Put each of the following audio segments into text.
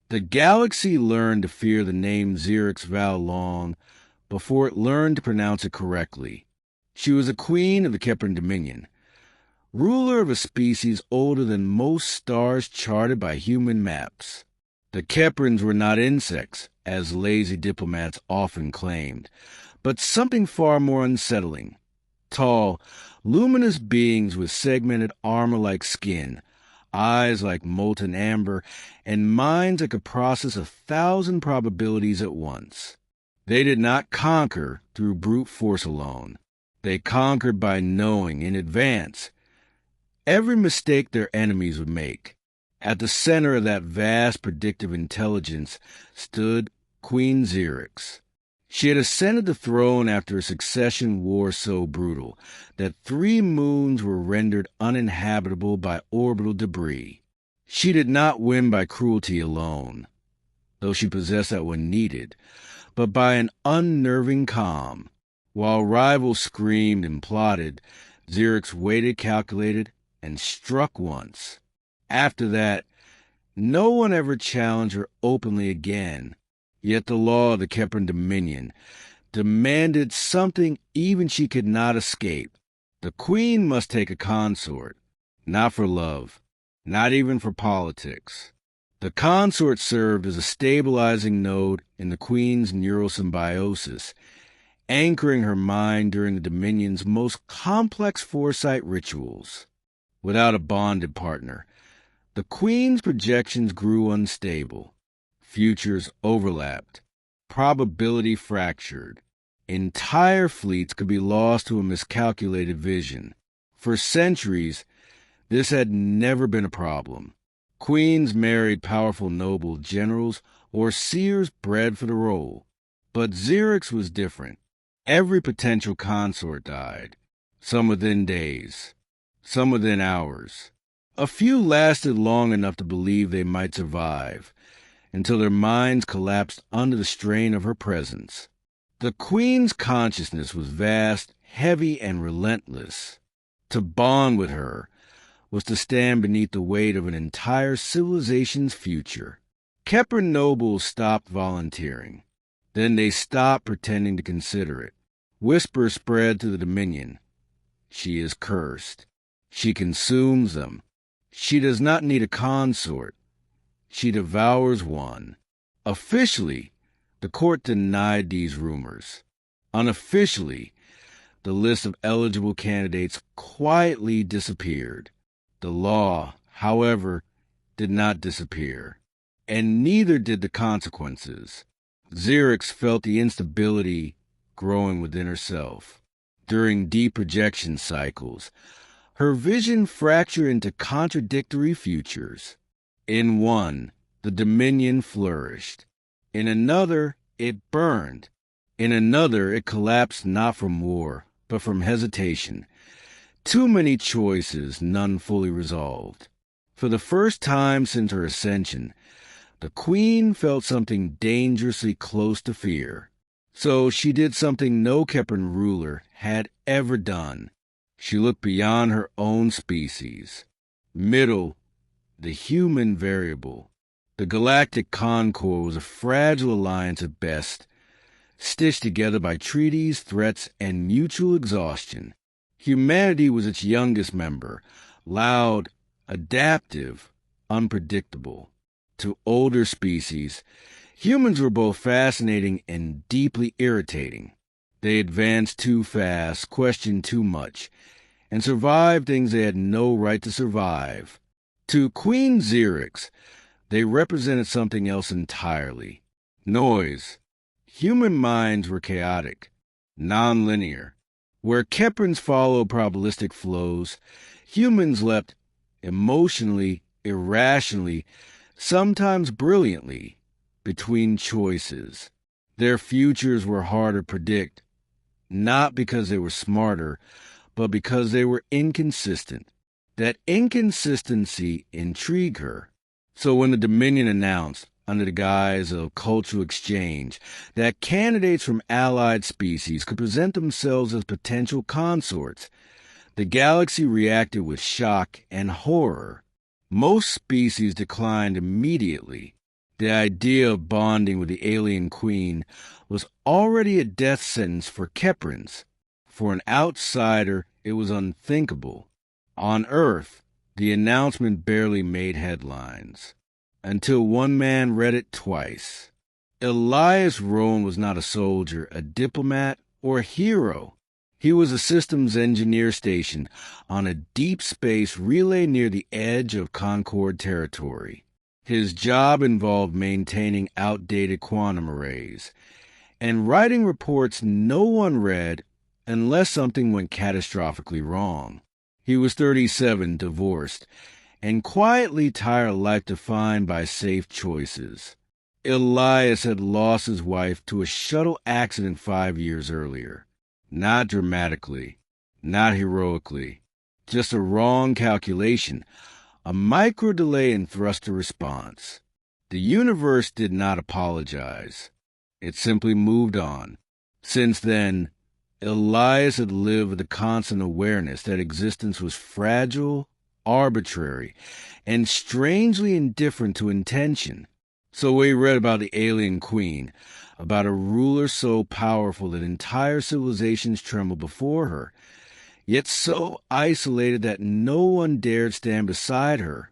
The galaxy learned to fear the name Xerix Val long before it learned to pronounce it correctly. She was a queen of the Kepran Dominion, ruler of a species older than most stars charted by human maps. The Keprans were not insects, as lazy diplomats often claimed, but something far more unsettling. Tall, luminous beings with segmented armor-like skin, eyes like molten amber, and minds that could process 1,000 probabilities at once. They did not conquer through brute force alone. They conquered by knowing in advance every mistake their enemies would make. At the center of that vast predictive intelligence stood Queen Xerix. She had ascended the throne after a succession war so brutal that 3 moons were rendered uninhabitable by orbital debris. She did not win by cruelty alone, though she possessed that when needed, but by an unnerving calm. While rivals screamed and plotted, Xerix waited, calculated, and struck once. After that, no one ever challenged her openly again. Yet the law of the Kepran Dominion demanded something even she could not escape. The queen must take a consort, not for love, not even for politics. The consort served as a stabilizing node in the queen's neural symbiosis, anchoring her mind during the Dominion's most complex foresight rituals. Without a bonded partner, the queen's projections grew unstable. Futures overlapped, probability fractured. Entire fleets could be lost to a miscalculated vision. For centuries, this had never been a problem. Queens married powerful noble generals or seers bred for the role. But Xerix was different. Every potential consort died, some within days, some within hours. A few lasted long enough to believe they might survive, until their minds collapsed under the strain of her presence. The queen's consciousness was vast, heavy, and relentless. To bond with her was to stand beneath the weight of an entire civilization's future. Kepran nobles stopped volunteering. Then they stopped pretending to consider it. Whispers spread through the Dominion. She is cursed. She consumes them. She does not need a consort. She devours one. Officially, the court denied these rumors. Unofficially, the list of eligible candidates quietly disappeared. The law, however, did not disappear, and neither did the consequences. Xerix felt the instability growing within herself. During deprojection cycles, her vision fractured into contradictory futures. In one, the Dominion flourished. In another, it burned. In another, it collapsed not from war, but from hesitation. Too many choices, none fully resolved. For the first time since her ascension, the queen felt something dangerously close to fear. So she did something no Kepran ruler had ever done. She looked beyond her own species. Middle, the human variable. The Galactic Concord was a fragile alliance at best, stitched together by treaties, threats, and mutual exhaustion. Humanity was its youngest member, loud, adaptive, unpredictable. To older species, humans were both fascinating and deeply irritating. They advanced too fast, questioned too much, and survived things they had no right to survive. To Queen Xerix, they represented something else entirely. Noise. Human minds were chaotic, non-linear. Where Keprans followed probabilistic flows, humans leapt emotionally, irrationally, sometimes brilliantly, between choices. Their futures were hard to predict, not because they were smarter, but because they were inconsistent. That inconsistency intrigued her. So when the Dominion announced, under the guise of cultural exchange, that candidates from allied species could present themselves as potential consorts, the galaxy reacted with shock and horror. Most species declined immediately. The idea of bonding with the alien queen was already a death sentence for Keprans. For an outsider, it was unthinkable. On Earth, the announcement barely made headlines, until one man read it twice. Elias Rowan was not a soldier, a diplomat, or a hero. He was a systems engineer stationed on a deep space relay near the edge of Concord territory. His job involved maintaining outdated quantum arrays and writing reports no one read unless something went catastrophically wrong. He was 37, divorced, and quietly tired of life defined by safe choices. Elias had lost his wife to a shuttle accident 5 years earlier. Not dramatically, not heroically, just a wrong calculation, a micro delay in thruster response. The universe did not apologize. It simply moved on. Since then, Elias had lived with a constant awareness that existence was fragile, arbitrary, and strangely indifferent to intention. So he read about the alien queen, about a ruler so powerful that entire civilizations trembled before her, yet so isolated that no one dared stand beside her.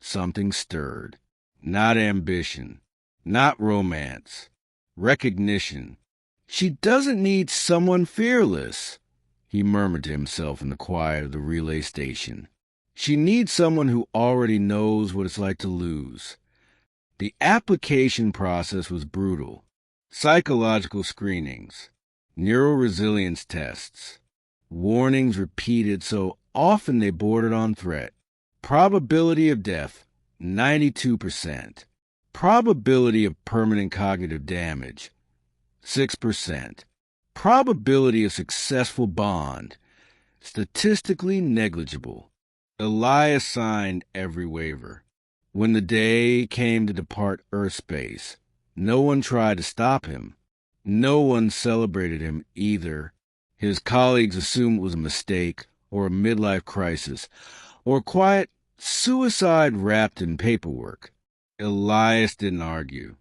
Something stirred. Not ambition, not romance, recognition. She doesn't need someone fearless, he murmured to himself in the quiet of the relay station. She needs someone who already knows what it's like to lose. The application process was brutal. Psychological screenings, neuroresilience tests, warnings repeated so often they bordered on threat. Probability of death, 92%. Probability of permanent cognitive damage, 6%. Probability of successful bond, statistically negligible. Elias signed every waiver. When the day came to depart Earth space, no one tried to stop him. No one celebrated him either. His colleagues assumed it was a mistake or a midlife crisis or quiet suicide wrapped in paperwork. Elias didn't argue.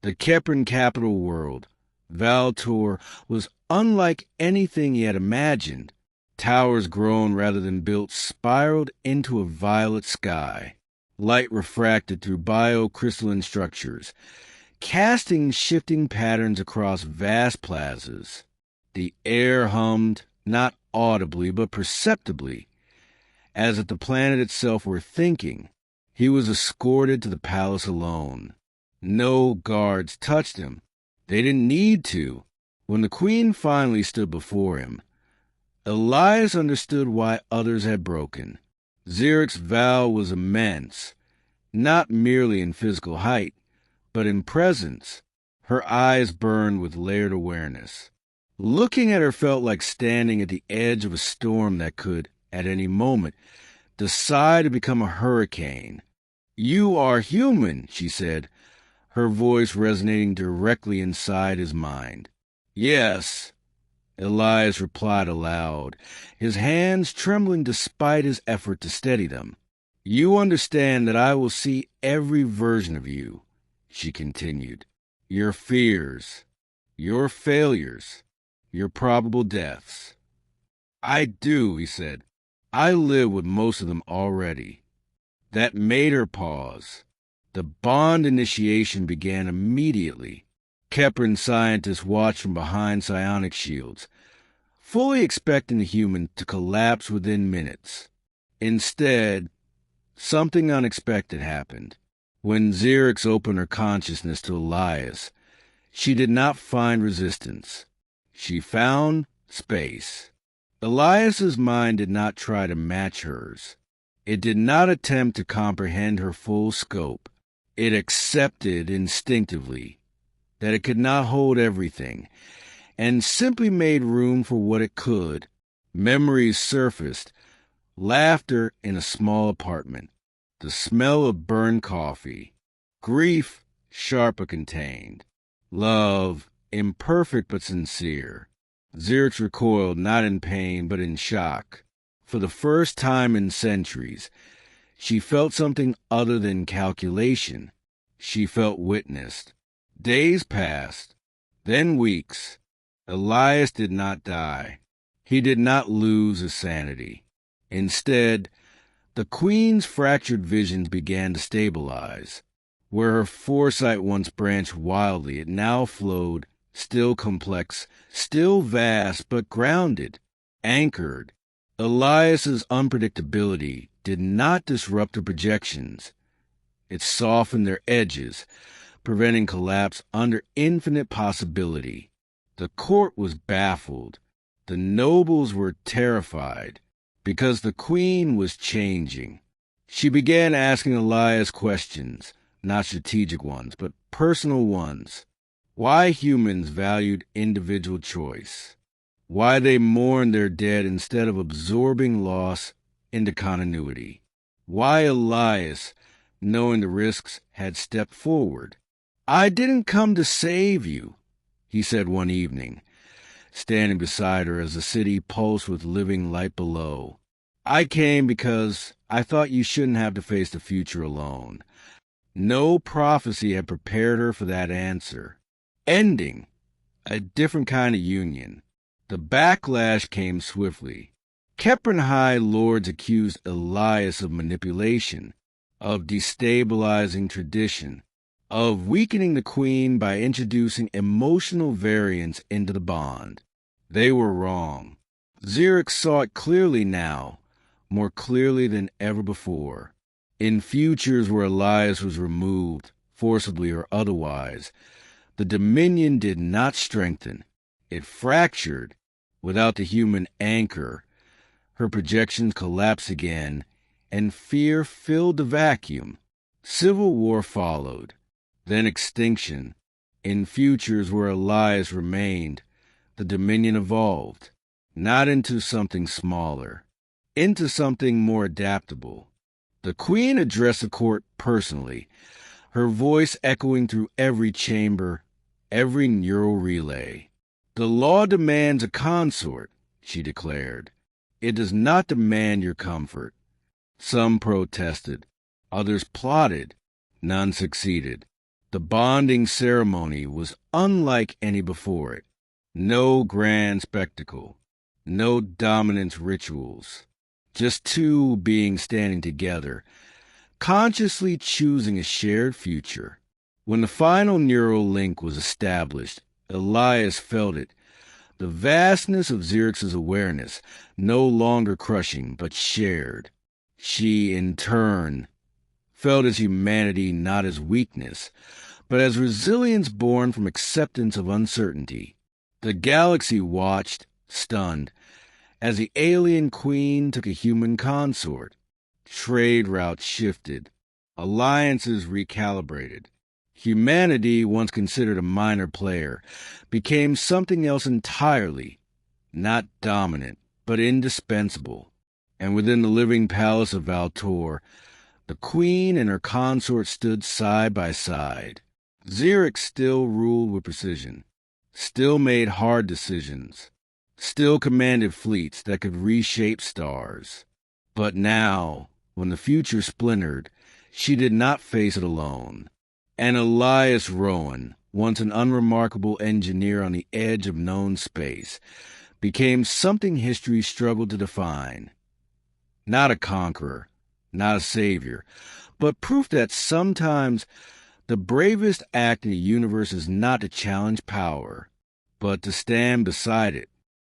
The Kepran capital world, Valtor, was unlike anything he had imagined. Towers grown rather than built spiraled into a violet sky. Light refracted through biocrystalline structures, casting shifting patterns across vast plazas. The air hummed, not audibly but perceptibly, as if the planet itself were thinking. He was escorted to the palace alone. No guards touched him. They didn't need to. When the queen finally stood before him, Elias understood why others had broken. Zirich's vow was immense, not merely in physical height, but in presence. Her eyes burned with layered awareness. Looking at her felt like standing at the edge of a storm that could, at any moment, decide to become a hurricane. "You are human," she said, her voice resonating directly inside his mind. "Yes," Elias replied aloud, his hands trembling despite his effort to steady them. "You understand that I will see every version of you," she continued. "Your fears, your failures, your probable deaths." "I do," he said. "I live with most of them already." That made her pause. The bond initiation began immediately. Kepran scientists watched from behind psionic shields, fully expecting the human to collapse within minutes. Instead, something unexpected happened. When Xerix opened her consciousness to Elias, she did not find resistance. She found space. Elias's mind did not try to match hers. It did not attempt to comprehend her full scope. It accepted instinctively that it could not hold everything, and simply made room for what it could. Memories surfaced, laughter in a small apartment, the smell of burned coffee, grief sharp but contained, love imperfect but sincere. Zirch recoiled not in pain but in shock. For the first time in centuries, she felt something other than calculation. She felt witnessed. Days passed, then weeks. Elias did not die. He did not lose his sanity. Instead, the Queen's fractured visions began to stabilize. Where her foresight once branched wildly, it now flowed, still complex, still vast, but grounded, anchored. Elias's unpredictability did not disrupt her projections. It softened their edges, preventing collapse under infinite possibility. The court was baffled. The nobles were terrified, because the Queen was changing. She began asking Elias questions, not strategic ones, but personal ones. Why humans valued individual choice. Why they mourned their dead instead of absorbing loss into continuity. Why Elias, knowing the risks, had stepped forward. "I didn't come to save you," he said one evening, standing beside her as the city pulsed with living light below. "I came because I thought you shouldn't have to face the future alone." No prophecy had prepared her for that answer. Ending. A different kind of union. The backlash came swiftly. Kepran High lords accused Elias of manipulation, of destabilizing tradition, of weakening the Queen by introducing emotional variance into the bond. They were wrong. Xerix saw it clearly now, more clearly than ever before. In futures where Elias was removed, forcibly or otherwise, the Dominion did not strengthen. It fractured. Without the human anchor, her projections collapsed again, and fear filled the vacuum. Civil war followed, then extinction. In futures where Elias remained, the Dominion evolved, not into something smaller, into something more adaptable. The Queen addressed the court personally, her voice echoing through every chamber, every neural relay. "The law demands a consort," she declared. "It does not demand your comfort." Some protested. Others plotted. None succeeded. The bonding ceremony was unlike any before it. No grand spectacle. No dominance rituals. Just two beings standing together, consciously choosing a shared future. When the final neural link was established, Elias felt it. The vastness of Xerx's awareness, no longer crushing, but shared. She, in turn, felt his humanity not as weakness, but as resilience born from acceptance of uncertainty. The galaxy watched, stunned, as the alienqueen took a human consort. Trade routes shifted. Alliances recalibrated. Humanity, once considered a minor player, became something else entirely, not dominant, but indispensable. And within the living palace of Valtor, the Queen and her consort stood side by side. Xerix still ruled with precision, still made hard decisions, still commanded fleets that could reshape stars. But now, when the future splintered, she did not face it alone. And Elias Rowan, once an unremarkable engineer on the edge of known space, became something history struggled to define. Not a conqueror, not a savior, but proof that sometimes the bravest act in the universe is not to challenge power, but to stand beside it,